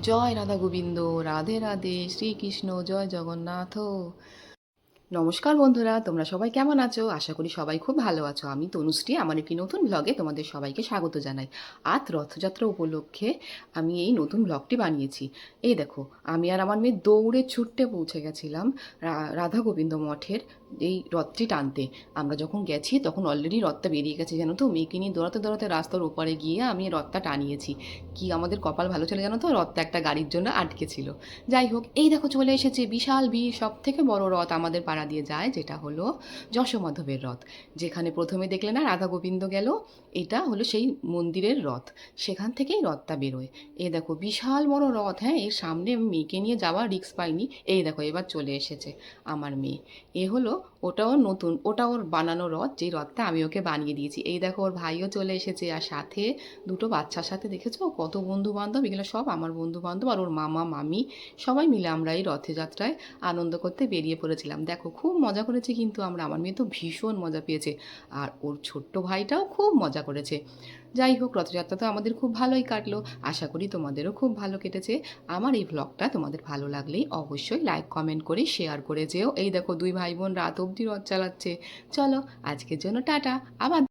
জয় রাধা গোবিন্দ, রাধে রাধে, শ্রীকৃষ্ণ, জয় জগন্নাথ। নমস্কার বন্ধুরা, তোমরা সবাই কেমন আছো? আশা করি সবাই খুব ভালো আছো। আমি তনুশ্রী, আমার একটি নতুন ব্লগে তোমাদের সবাইকে স্বাগত জানাই। আজ রথযাত্রা উপলক্ষে আমি এই নতুন ব্লগটি বানিয়েছি। এই দেখো, আমি আর আমার মেয়ে দৌড়ে ছুটতে পৌঁছে গেছিলাম রাধা গোবিন্দ মঠের এই রথটি টানতে। আমরা যখন গেছি তখন অলরেডি রথটা বেরিয়ে গেছে, জানো তো। মেয়েকে নিয়ে দৌড়াতে দৌড়াতে রাস্তার ওপারে গিয়ে আমি রথটা টানিয়েছি। কি আমাদের কপাল ভালো ছিল জানো তো, রথটা একটা গাড়ির জন্য আটকে ছিল। যাই হোক, এই দেখো চলে এসেছে বিশাল ভিড়। সব থেকে বড় রথ আমাদের পাড়া দিয়ে যায়, যেটা হলো যশোমাধবের রথ। যেখানে প্রথমে দেখলে না রাধা গোবিন্দ গেল, এটা হলো সেই মন্দিরের রথ। সেখান থেকেই রথটা বেরোয়। এই দেখো বিশাল বড় রথ। হ্যাঁ, এর সামনে মেয়েকে নিয়ে যাওয়ার রিস্ক পাইনি। এই দেখো এবার চলে এসেছে আমার মেয়ে। এ হলো, ওটাও নতুন, ওটা ওর বানানো রথ, যেই রথটা আমি ওকে বানিয়ে দিয়েছি। এই দেখো ওর ভাইও চলে এসেছে, আর সাথে দুটো বাচ্চার সাথে দেখেছো কত বন্ধু বান্ধব। এগুলো সব আমার বন্ধু বান্ধব, আর ওর মামা মামি সবাই মিলে আমরা এই রথযাত্রায় আনন্দ করতে বেরিয়ে পড়েছিলাম। দেখো খুব মজা করেছি কিন্তু আমরা, আমার মেয়ে তো ভীষণ মজা পেয়েছে, আর ওর ছোট্ট ভাইটাও খুব মজা করেছে। যাই হোক, রথযাত্রা তো আমাদের খুব ভালোই কাটলো। আশা করি তোমাদেরও খুব ভালো কেটেছে। আমার এই ভ্লগটা তোমাদের ভালো লাগলেই অবশ্যই লাইক কমেন্ট করে শেয়ার করে যেও। এই দেখো দুই ভাই বোন রাত অবধি রথ চালাচ্ছে। চলো, আজকের জন্য টাটা। আবার